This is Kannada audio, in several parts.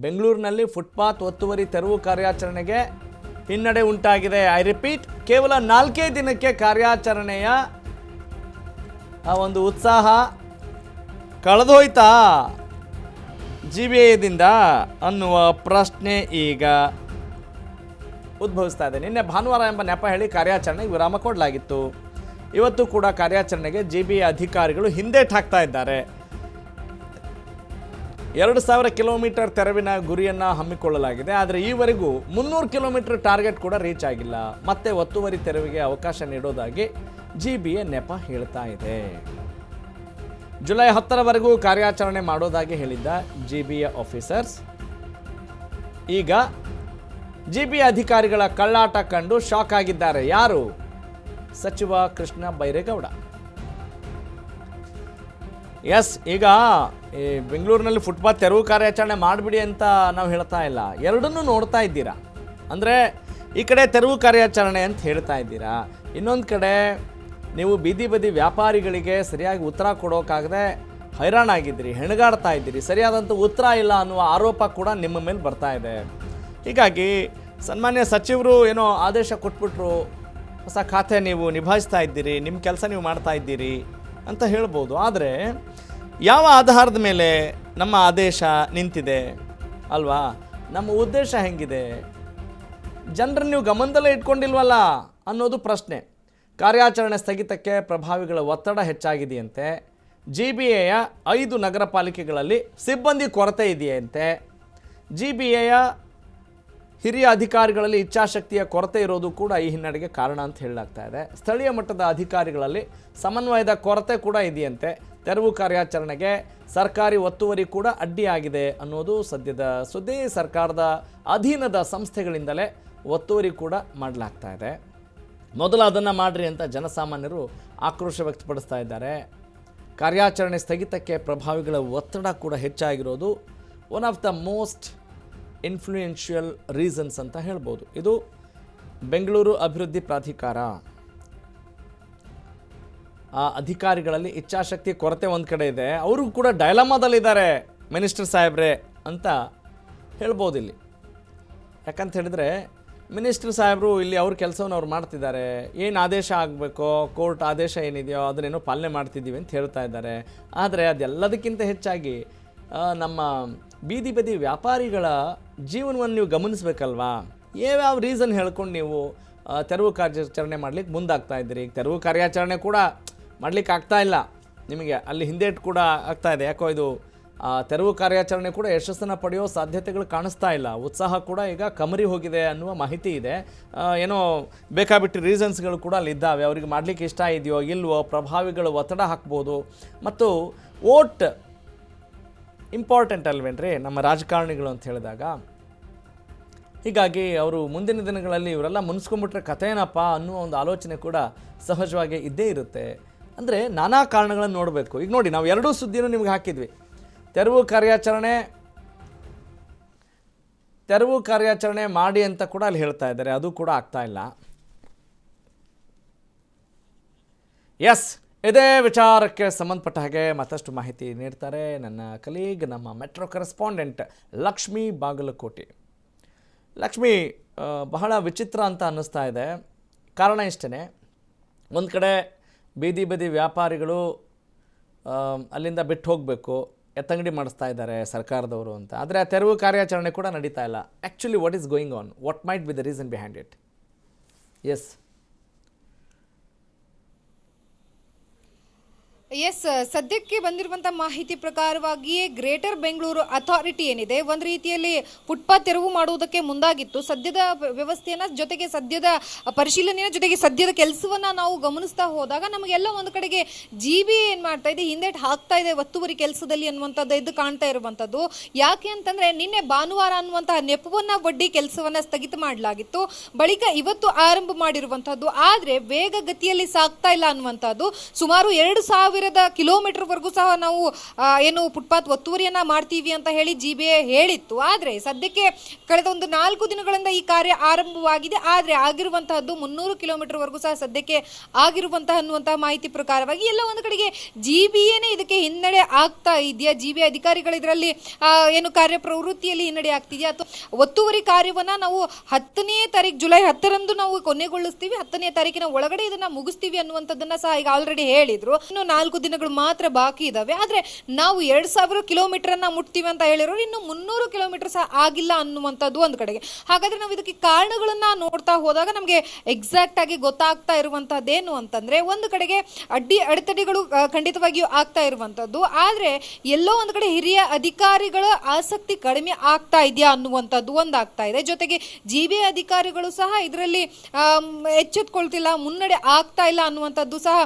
ಬೆಂಗಳೂರಿನಲ್ಲಿ ಫುಟ್ಪಾತ್ ಒತ್ತುವರಿ ತೆರವು ಕಾರ್ಯಾಚರಣೆಗೆ ಹಿನ್ನಡೆ ಉಂಟಾಗಿದೆ. ಐ ರಿಪೀಟ್, ಕೇವಲ 4 ದಿನಕ್ಕೆ ಕಾರ್ಯಾಚರಣೆಯ ಒಂದು ಉತ್ಸಾಹ ಕಳೆದೋಯ್ತಾ GBAದಿಂದ ಅನ್ನುವ ಪ್ರಶ್ನೆ ಈಗ ಉದ್ಭವಿಸ್ತಾ ಇದೆ. ನಿನ್ನೆ ಭಾನುವಾರ ಎಂಬ ನೆಪ ಹೇಳಿ ಕಾರ್ಯಾಚರಣೆಗೆ ವಿರಾಮ ಕೊಡಲಾಗಿತ್ತು. ಇವತ್ತು ಕೂಡ ಕಾರ್ಯಾಚರಣೆಗೆ GBA ಅಧಿಕಾರಿಗಳು ಹಿಂದೇಟು ಹಾಕ್ತಾ ಇದ್ದಾರೆ. 2000 ಕಿಲೋಮೀಟರ್ ತೆರವಿನ ಗುರಿಯನ್ನು ಹಮ್ಮಿಕೊಳ್ಳಲಾಗಿದೆ. ಆದರೆ ಈವರೆಗೂ 300 ಕಿಲೋಮೀಟರ್ ಟಾರ್ಗೆಟ್ ಕೂಡ ರೀಚ್ ಆಗಿಲ್ಲ. ಮತ್ತೆ ಒತ್ತುವರಿ ತೆರವಿಗೆ ಅವಕಾಶ ನೀಡೋದಾಗಿ GBA ನೆಪ ಹೇಳ್ತಾ ಇದೆ. ಜುಲೈ 10ರವರೆಗೂ ಕಾರ್ಯಾಚರಣೆ ಮಾಡೋದಾಗಿ ಹೇಳಿದ್ದ GBA ಆಫೀಸರ್ಸ್ ಈಗ GBA ಅಧಿಕಾರಿಗಳ ಕಳ್ಳಾಟ ಕಂಡು ಶಾಕ್ ಆಗಿದ್ದಾರೆ. ಯಾರು? ಸಚಿವ ಕೃಷ್ಣ ಬೈರೇಗೌಡ. ಎಸ್, ಈಗ ಈ ಬೆಂಗಳೂರಿನಲ್ಲಿ ಫುಟ್ಪಾತ್ ತೆರವು ಕಾರ್ಯಾಚರಣೆ ಮಾಡಿಬಿಡಿ ಅಂತ ನಾವು ಹೇಳ್ತಾ ಇಲ್ಲ, ಎರಡನ್ನೂ ನೋಡ್ತಾ ಇದ್ದೀರಾ. ಅಂದರೆ ಈ ಕಡೆ ತೆರವು ಕಾರ್ಯಾಚರಣೆ ಅಂತ ಹೇಳ್ತಾ ಇದ್ದೀರಾ, ಇನ್ನೊಂದು ಕಡೆ ನೀವು ಬೀದಿ ಬದಿ ವ್ಯಾಪಾರಿಗಳಿಗೆ ಸರಿಯಾಗಿ ಉತ್ತರ ಕೊಡೋಕ್ಕಾಗದೆ ಹೈರಾಣಾಗಿದ್ದೀರಿ, ಹೆಣಗಾಡ್ತಾ ಇದ್ದೀರಿ, ಸರಿಯಾದಂಥ ಉತ್ತರ ಇಲ್ಲ ಅನ್ನುವ ಆರೋಪ ಕೂಡ ನಿಮ್ಮ ಮೇಲೆ ಬರ್ತಾ ಇದೆ. ಹೀಗಾಗಿ ಸನ್ಮಾನ್ಯ ಸಚಿವರು ಏನೋ ಆದೇಶ ಕೊಟ್ಬಿಟ್ರು, ಹೊಸ ಖಾತೆ ನೀವು ನಿಭಾಯಿಸ್ತಾ ಇದ್ದೀರಿ, ನಿಮ್ಮ ಕೆಲಸ ನೀವು ಮಾಡ್ತಾ ಇದ್ದೀರಿ ಅಂತ ಹೇಳ್ಬೋದು. ಆದರೆ ಯಾವ ಆಧಾರದ ಮೇಲೆ ನಮ್ಮ ಆದೇಶ ನಿಂತಿದೆ ಅಲ್ವಾ? ನಮ್ಮ ಉದ್ದೇಶ ಹೆಂಗಿದೆ? ಜನರನ್ನು ನೀವು ಗಮನದಲ್ಲೇ ಇಟ್ಕೊಂಡಿಲ್ವಲ್ಲ ಅನ್ನೋದು ಪ್ರಶ್ನೆ. ಕಾರ್ಯಾಚರಣೆ ಸ್ಥಗಿತಕ್ಕೆ ಪ್ರಭಾವಿಗಳ ಒತ್ತಡ ಹೆಚ್ಚಾಗಿದೆಯಂತೆ. GBAಯ 5 ನಗರ ಪಾಲಿಕೆಗಳಲ್ಲಿ ಸಿಬ್ಬಂದಿ ಕೊರತೆ ಇದೆಯಂತೆ. GBAಯ ಹಿರಿಯ ಅಧಿಕಾರಿಗಳಲ್ಲಿ ಇಚ್ಛಾಶಕ್ತಿಯ ಕೊರತೆ ಇರೋದು ಕೂಡ ಈ ಹಿನ್ನಡೆಗೆ ಕಾರಣ ಅಂತ ಹೇಳಲಾಗ್ತಾ ಇದೆ. ಸ್ಥಳೀಯ ಮಟ್ಟದ ಅಧಿಕಾರಿಗಳಲ್ಲಿ ಸಮನ್ವಯದ ಕೊರತೆ ಕೂಡ ಇದೆಯಂತೆ. ತೆರವು ಕಾರ್ಯಾಚರಣೆಗೆ ಸರ್ಕಾರಿ ಒತ್ತುವರಿ ಕೂಡ ಅಡ್ಡಿಯಾಗಿದೆ ಅನ್ನೋದು ಸದ್ಯದ ಸುದ್ದಿ. ಸರ್ಕಾರದ ಅಧೀನದ ಸಂಸ್ಥೆಗಳಿಂದಲೇ ಒತ್ತುವರಿ ಕೂಡ ಮಾಡಲಾಗ್ತಾ ಇದೆ. ಮೊದಲು ಅದನ್ನು ಮಾಡಿರಿ ಅಂತ ಜನಸಾಮಾನ್ಯರು ಆಕ್ರೋಶ ವ್ಯಕ್ತಪಡಿಸ್ತಾ ಇದ್ದಾರೆ. ಕಾರ್ಯಾಚರಣೆ ಸ್ಥಗಿತಕ್ಕೆ ಪ್ರಭಾವಿಗಳ ಒತ್ತಡ ಕೂಡ ಹೆಚ್ಚಾಗಿರೋದು one of the most influential reasons ಅಂತ ಹೇಳ್ಬೋದು. ಇದು ಬೆಂಗಳೂರು ಅಭಿವೃದ್ಧಿ ಪ್ರಾಧಿಕಾರ ಆ ಅಧಿಕಾರಿಗಳಲ್ಲಿ ಇಚ್ಛಾಶಕ್ತಿ ಕೊರತೆ ಒಂದು ಕಡೆ ಇದೆ, ಅವರು ಕೂಡ ಡೈಲಮಾದಲ್ಲಿದ್ದಾರೆ ಮಿನಿಸ್ಟರ್ ಸಾಹೇಬ್ರೆ ಅಂತ ಹೇಳ್ಬೋದು ಇಲ್ಲಿ. ಯಾಕಂತ ಹೇಳಿದರೆ ಮಿನಿಸ್ಟರ್ ಸಾಹೇಬರು ಇಲ್ಲಿ ಅವ್ರ ಕೆಲಸವನ್ನು ಅವ್ರು ಮಾಡ್ತಿದ್ದಾರೆ. ಏನು ಆದೇಶ ಆಗಬೇಕೋ, ಕೋರ್ಟ್ ಆದೇಶ ಏನಿದೆಯೋ ಅದನ್ನೇನೋ ಪಾಲನೆ ಮಾಡ್ತಿದ್ದೀವಿ ಅಂತ ಹೇಳ್ತಾ ಇದ್ದಾರೆ. ಆದರೆ ಅದೆಲ್ಲದಕ್ಕಿಂತ ಹೆಚ್ಚಾಗಿ ನಮ್ಮ ಬೀದಿ ಬದಿ ವ್ಯಾಪಾರಿಗಳ ಜೀವನವನ್ನು ನೀವು ಗಮನಿಸಬೇಕಲ್ವಾ? ಯಾವ್ಯಾವ ರೀಸನ್ ಹೇಳ್ಕೊಂಡು ನೀವು ತೆರವು ಕಾರ್ಯಾಚರಣೆ ಮಾಡಲಿಕ್ಕೆ ಮುಂದಾಗ್ತಾ ಇದ್ದೀರಿ. ತೆರವು ಕಾರ್ಯಾಚರಣೆ ಕೂಡ ಮಾಡಲಿಕ್ಕೆ ಆಗ್ತಾ ಇಲ್ಲ ನಿಮಗೆ, ಅಲ್ಲಿ ಹಿಂದೇಟು ಕೂಡ ಆಗ್ತಾ ಇದೆ. ಯಾಕೋ ಇದು ತೆರವು ಕಾರ್ಯಾಚರಣೆ ಕೂಡ ಯಶಸ್ಸನ್ನು ಪಡೆಯೋ ಸಾಧ್ಯತೆಗಳು ಕಾಣಿಸ್ತಾ ಇಲ್ಲ. ಉತ್ಸಾಹ ಕೂಡ ಈಗ ಕಮರಿ ಹೋಗಿದೆ ಅನ್ನುವ ಮಾಹಿತಿ ಇದೆ. ಏನೋ ಬೇಕಾಬಿಟ್ಟು ರೀಸನ್ಸ್ಗಳು ಕೂಡ ಅಲ್ಲಿ ಇದ್ದಾವೆ. ಅವರಿಗೆ ಮಾಡಲಿಕ್ಕೆ ಇಷ್ಟ ಇದೆಯೋ ಇಲ್ವೋ, ಪ್ರಭಾವಿಗಳು ಒತ್ತಡ ಹಾಕ್ಬೋದು. ಮತ್ತು ವೋಟ್ ಇಂಪಾರ್ಟೆಂಟ್ ಅಲ್ವೇನ್ರಿ ನಮ್ಮ ರಾಜಕಾರಣಿಗಳು ಅಂತ ಹೇಳಿದಾಗ. ಹೀಗಾಗಿ ಅವರು ಮುಂದಿನ ದಿನಗಳಲ್ಲಿ ಇವರೆಲ್ಲ ಮುನ್ಸ್ಕೊಂಡ್ಬಿಟ್ರೆ ಕಥೆ ಏನಪ್ಪ ಅನ್ನುವ ಒಂದು ಆಲೋಚನೆ ಕೂಡ ಸಹಜವಾಗಿ ಇದ್ದೇ ಇರುತ್ತೆ. ಅಂದರೆ ನಾನಾ ಕಾರಣಗಳನ್ನು ನೋಡಬೇಕು. ಈಗ ನೋಡಿ, ನಾವು ಎರಡೂ ಸುದ್ದಿನೂ ನಿಮ್ಗೆ ಹಾಕಿದ್ವಿ. ತೆರವು ಕಾರ್ಯಾಚರಣೆ ಮಾಡಿ ಅಂತ ಕೂಡ ಅಲ್ಲಿ ಹೇಳ್ತಾ ಇದ್ದಾರೆ, ಅದು ಕೂಡ ಆಗ್ತಾ ಇಲ್ಲ. ಎಸ್, ಇದೇ ವಿಚಾರಕ್ಕೆ ಸಂಬಂಧಪಟ್ಟ ಹಾಗೆ ಮತ್ತಷ್ಟು ಮಾಹಿತಿ ನೀಡ್ತಾರೆ ನನ್ನ ಕಲೀಗ್, ನಮ್ಮ ಮೆಟ್ರೋ ಕರೆಸ್ಪಾಂಡೆಂಟ್ ಲಕ್ಷ್ಮೀ ಬಾಗಲಕೋಟೆ. ಲಕ್ಷ್ಮಿ, ಬಹಳ ವಿಚಿತ್ರ ಅಂತ ಅನ್ನಿಸ್ತಾ ಇದೆ. ಕಾರಣ ಇಷ್ಟೇ, ಒಂದು ಕಡೆ ಬೀದಿ ಬದಿ ವ್ಯಾಪಾರಿಗಳು ಅಲ್ಲಿಂದ ಬಿಟ್ಟು ಹೋಗಬೇಕು, ಎತ್ತಂಗಡಿ ಮಾಡಿಸ್ತಾ ಇದ್ದಾರೆ ಸರ್ಕಾರದವರು ಅಂತ. ಆದರೆ ಆ ತೆರವು ಕಾರ್ಯಾಚರಣೆ ಕೂಡ ನಡೀತಾ ಇಲ್ಲ. Actually what is going on? What might be the reason behind it? Yes, ಸದ್ಯಕ್ಕೆ ಬಂದಿರುವಂಥ ಮಾಹಿತಿ ಪ್ರಕಾರವಾಗಿಯೇ ಗ್ರೇಟರ್ ಬೆಂಗಳೂರು ಅಥಾರಿಟಿ ಏನಿದೆ ಒಂದು ರೀತಿಯಲ್ಲಿ ಫುಟ್ಪಾತ್ ತೆರವು ಮಾಡುವುದಕ್ಕೆ ಮುಂದಾಗಿತ್ತು. ಸದ್ಯದ ವ್ಯವಸ್ಥೆಯನ್ನು ಜೊತೆಗೆ ಸದ್ಯದ ಪರಿಶೀಲನೆಯ ಜೊತೆಗೆ ಸದ್ಯದ ಕೆಲಸವನ್ನು ನಾವು ಗಮನಿಸ್ತಾ ಹೋದಾಗ ನಮಗೆಲ್ಲ ಒಂದು ಕಡೆಗೆ GBA ಏನು ಮಾಡ್ತಾ ಇದೆ, ಹಿಂದೇಟು ಹಾಕ್ತಾ ಇದೆ ಒತ್ತುವರಿ ಕೆಲಸದಲ್ಲಿ ಅನ್ನುವಂಥದ್ದು ಇದು ಕಾಣ್ತಾ ಇರುವಂಥದ್ದು. ಯಾಕೆ ಅಂತಂದರೆ ನಿನ್ನೆ ಭಾನುವಾರ ಅನ್ನುವಂತಹ ನೆಪವನ್ನು ಒಡ್ಡಿ ಕೆಲಸವನ್ನು ಸ್ಥಗಿತ ಮಾಡಲಾಗಿತ್ತು. ಬಳಿಕ ಇವತ್ತು ಆರಂಭ ಮಾಡಿರುವಂಥದ್ದು. ಆದರೆ ವೇಗ ಗತಿಯಲ್ಲಿ ಸಾಗ್ತಾ ಇಲ್ಲ ಅನ್ನುವಂಥದ್ದು. ಸುಮಾರು 2000 ಕಿಲೋಮೀಟರ್ವರೆಗೂ ಸಹ ನಾವು ಏನು ಫುಟ್ಪಾತ್ ಒತ್ತುವರಿಯನ್ನ ಮಾಡ್ತೀವಿ ಅಂತ ಹೇಳಿ GBA ಹೇಳಿತ್ತು. ಆದರೆ ಸದ್ಯಕ್ಕೆ ಕಳೆದ ಒಂದು 4 ದಿನಗಳಿಂದ ಈ ಕಾರ್ಯ ಆರಂಭವಾಗಿದೆ. ಆದರೆ ಆಗಿರುವಂತಹದ್ದು 300 ಕಿಲೋಮೀಟರ್ವರೆಗೂ ಸಹ ಸದ್ಯಕ್ಕೆ ಅನ್ನುವಂತಹ ಮಾಹಿತಿ ಪ್ರಕಾರವಾಗಿ ಎಲ್ಲ ಒಂದು ಕಡೆಗೆ GBAನೇ ಇದಕ್ಕೆ ಹಿನ್ನಡೆ ಆಗ್ತಾ ಇದೆಯಾ, GBA ಅಧಿಕಾರಿಗಳು ಇದರಲ್ಲಿ ಏನು ಕಾರ್ಯಪ್ರವೃತ್ತಿಯಲ್ಲಿ ಹಿನ್ನಡೆ ಆಗ್ತಿದೆಯಾ, ಅಥವಾ ಒತ್ತುವರಿ ಕಾರ್ಯವನ್ನ ನಾವು 10ನೇ ತಾರೀಕು ಜುಲೈ 10ರಂದು ನಾವು ಕೊನೆಗೊಳಿಸ್ತೀವಿ, 10ನೇ ತಾರೀಕಿನ ಒಳಗಡೆ ಇದನ್ನ ಮುಗಿಸ್ತೀವಿ ಅನ್ನುವಂಥದ್ದನ್ನ ಸಹ ಈಗ ಆಲ್ರೆಡಿ ಹೇಳಿದ್ರು. ಇನ್ನು 4 ದಿನಗಳು ಮಾತ್ರ ಬಾಕಿ ಇದಾವೆ. ಆದ್ರೆ ನಾವು 2000 ಕಿಲೋಮೀಟರ್ ಅನ್ನ ಮುಟ್ತೀವಿ ಅಂತ ಹೇಳಿರೋರು ಇನ್ನು 300 ಕಿಲೋಮೀಟರ್ ಸಹ ಆಗಿಲ್ಲ ಅನ್ನುವಂಥದ್ದು ಒಂದು ಕಡೆಗೆ. ಹಾಗಾದ್ರೆ ನಾವು ಇದಕ್ಕೆ ಕಾರಣಗಳನ್ನ ನೋಡ್ತಾ ಹೋದಾಗ ನಮಗೆ ಎಕ್ಸಾಕ್ಟ್ ಆಗಿ ಗೊತ್ತಾಗ್ತಾ ಇರುವಂತಹದ್ದೇನು ಅಂತಂದ್ರೆ, ಒಂದು ಕಡೆಗೆ ಅಡೆತಡೆಗಳು ಖಂಡಿತವಾಗಿಯೂ ಆಗ್ತಾ ಇರುವಂತದ್ದು. ಆದ್ರೆ ಎಲ್ಲೋ ಒಂದು ಕಡೆ ಹಿರಿಯ ಅಧಿಕಾರಿಗಳ ಆಸಕ್ತಿ ಕಡಿಮೆ ಆಗ್ತಾ ಇದೆಯಾ ಅನ್ನುವಂಥದ್ದು ಒಂದಾಗ್ತಾ ಇದೆ. ಜೊತೆಗೆ GBA ಅಧಿಕಾರಿಗಳು ಸಹ ಇದರಲ್ಲಿ ಎಚ್ಚೆತ್ಕೊಳ್ತಿಲ್ಲ, ಮುನ್ನಡೆ ಆಗ್ತಾ ಇಲ್ಲ ಅನ್ನುವಂಥದ್ದು ಸಹ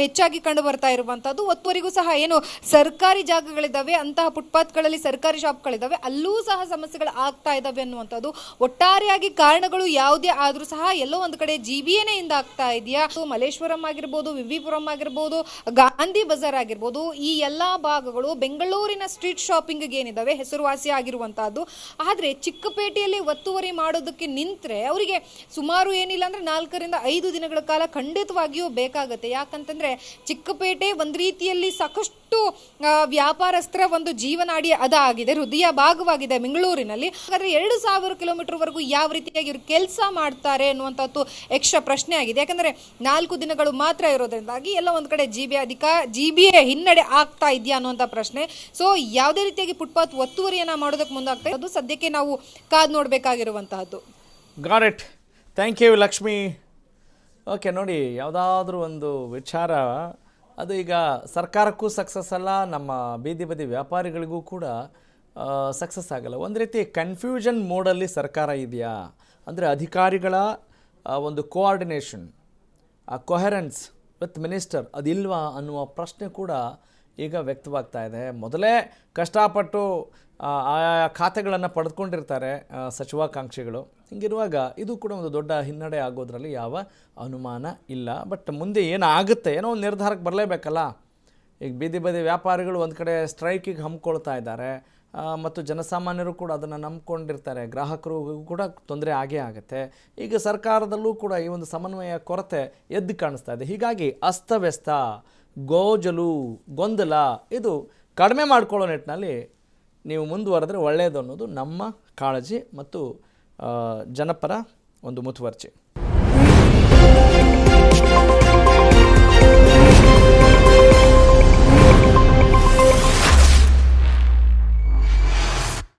ಹೆಚ್ಚಾಗಿ ಕಂಡು ಬರ್ತಾ ಇರುವಂತದ್ದು. ಒತ್ತುವರಿಗೂ ಸಹ ಏನು ಸರ್ಕಾರಿ ಜಾಗಗಳಿದ್ದಾವೆ, ಅಂತಹ ಫುಟ್ಪಾತ್ಗಳಲ್ಲಿ ಸರ್ಕಾರಿ ಶಾಪ್ಗಳಿದ್ದಾವೆ, ಅಲ್ಲೂ ಸಹ ಸಮಸ್ಯೆಗಳು ಆಗ್ತಾ ಇದ್ದಾವೆ ಅನ್ನುವಂಥದ್ದು. ಒಟ್ಟಾರೆಯಾಗಿ ಕಾರಣಗಳು ಯಾವುದೇ ಆದ್ರೂ ಸಹ ಎಲ್ಲೋ ಒಂದು ಕಡೆ GBAನೇ ಇಂದ ಆಗ್ತಾ ಇದೆಯಾ, ಮಲ್ಲೇಶ್ವರಂ ಆಗಿರ್ಬೋದು, ವಿವಿಪುರಂ ಆಗಿರ್ಬೋದು, ಗಾಂಧಿ ಬಜಾರ್ ಆಗಿರ್ಬೋದು, ಈ ಎಲ್ಲಾ ಭಾಗಗಳು ಬೆಂಗಳೂರಿನ ಸ್ಟ್ರೀಟ್ ಶಾಪಿಂಗ್ ಏನಿದಾವೆ ಹೆಸರುವಾಸಿ ಆಗಿರುವಂತಹದ್ದು. ಆದ್ರೆ ಚಿಕ್ಕಪೇಟೆಯಲ್ಲಿ ಒತ್ತುವರಿ ಮಾಡೋದಕ್ಕೆ ನಿಂತ್ರೆ ಅವರಿಗೆ ಸುಮಾರು ಏನಿಲ್ಲ ಅಂದ್ರೆ 4 ರಿಂದ 5 ದಿನಗಳ ಕಾಲ ಖಂಡಿತವಾಗಿಯೂ ಬೇಕಾಗತ್ತೆ. ಯಾಕಂತಂದ್ರೆ ಚಿಕ್ಕಪೇಟೆ ಒಂದ್ ರೀತಿಯಲ್ಲಿ ಸಾಕಷ್ಟು ವ್ಯಾಪಾರಸ್ಥರ ಒಂದು ಜೀವನಾಡಿ ಅದಾಗಿದೆ, ಹೃದಯ ಭಾಗವಾಗಿದೆ ಬೆಂಗಳೂರಿನಲ್ಲಿ. ಹಾಗಾದ್ರೆ 2000 ಕಿಲೋಮೀಟರ್ ವರೆಗೂ ಯಾವ ರೀತಿಯಾಗಿ ಇವರು ಕೆಲಸ ಮಾಡ್ತಾರೆ ಅನ್ನುವಂಥದ್ದು ಎಕ್ಸ್ಟ್ರಾ ಪ್ರಶ್ನೆ ಆಗಿದೆ. ಯಾಕಂದ್ರೆ 4 ದಿನಗಳು ಮಾತ್ರ ಇರೋದ್ರಿಂದಾಗಿ ಎಲ್ಲ ಒಂದ್ ಕಡೆ GBA ಹಿನ್ನಡೆ ಆಗ್ತಾ ಇದೆಯಾ ಅನ್ನುವಂಥ ಪ್ರಶ್ನೆ. ಸೊ ಯಾವುದೇ ರೀತಿಯಾಗಿ ಫುಟ್ಪಾತ್ ಒತ್ತುವರಿಯನ್ನ ಮಾಡೋದಕ್ಕೆ ಮುಂದಾಗ್ತಾ ಇರೋದು ಸದ್ಯಕ್ಕೆ ನಾವು ಕಾದು ನೋಡಬೇಕಾಗಿರುವಂತಹದ್ದು. Got it, thank you Lakshmi. Okay, ನೋಡಿ, ಯಾವುದಾದ್ರೂ ಒಂದು ವಿಚಾರ ಅದು ಈಗ ಸರ್ಕಾರಕ್ಕೂ ಸಕ್ಸಸ್ ಅಲ್ಲ, ನಮ್ಮ ಬೀದಿ ಬದಿ ವ್ಯಾಪಾರಿಗಳಿಗೂ ಕೂಡ ಸಕ್ಸಸ್ ಆಗಲ್ಲ. ಒಂದು ರೀತಿ ಕನ್ಫ್ಯೂಷನ್ ಮೋಡಲ್ಲಿ ಸರ್ಕಾರ ಇದೆಯಾ ಅಂದರೆ ಅಧಿಕಾರಿಗಳ ಒಂದು ಕೋಆರ್ಡಿನೇಷನ್, ಆ ಕೊಹೆರೆನ್ಸ್ ವಿತ್ ಮಿನಿಸ್ಟರ್ ಅದಿಲ್ವಾ ಅನ್ನುವ ಪ್ರಶ್ನೆ ಕೂಡ ಈಗ ವ್ಯಕ್ತವಾಗ್ತಾ ಇದೆ. ಮೊದಲೇ ಕಷ್ಟಪಟ್ಟು ಆಯಾ ಖಾತೆಗಳನ್ನು ಪಡೆದುಕೊಂಡಿರ್ತಾರೆ ಸಚಿವಾಕಾಂಕ್ಷಿಗಳು. ಹೀಗಿರುವಾಗ ಇದು ಕೂಡ ಒಂದು ದೊಡ್ಡ ಹಿನ್ನಡೆ ಆಗೋದ್ರಲ್ಲಿ ಯಾವ ಅನುಮಾನ ಇಲ್ಲ. ಬಟ್ ಮುಂದೆ ಏನಾಗುತ್ತೆ, ಏನೋ ಒಂದು ನಿರ್ಧಾರಕ್ಕೆ ಬರಲೇಬೇಕಲ್ಲ. ಈಗ ಬೀದಿ ಬದಿ ವ್ಯಾಪಾರಿಗಳು ಒಂದು ಕಡೆ ಸ್ಟ್ರೈಕಿಗೆ ಹಮ್ಮಿಕೊಳ್ತಾ ಇದ್ದಾರೆ, ಮತ್ತು ಜನಸಾಮಾನ್ಯರು ಕೂಡ ಅದನ್ನು ನಂಬ್ಕೊಂಡಿರ್ತಾರೆ, ಗ್ರಾಹಕರು ಕೂಡ ತೊಂದರೆ ಆಗೇ ಆಗುತ್ತೆ. ಈಗ ಸರ್ಕಾರದಲ್ಲೂ ಕೂಡ ಈ ಒಂದು ಸಮನ್ವಯ ಕೊರತೆ ಎದ್ದು ಕಾಣಿಸ್ತಾ ಇದೆ. ಹೀಗಾಗಿ ಅಸ್ತವ್ಯಸ್ತ, ಗೋಜಲು, ಗೊಂದಲ ಇದು ಕಡಿಮೆ ಮಾಡಿಕೊಳ್ಳೋ ನಿಟ್ಟಿನಲ್ಲಿ ನೀವು ಮುಂದುವರೆದ್ರೆ ಒಳ್ಳೆಯದು ಅನ್ನೋದು ನಮ್ಮ ಕಾಳಜಿ ಮತ್ತು ಜನಪರ ಒಂದು ಮುತುವರ್ಜಿ.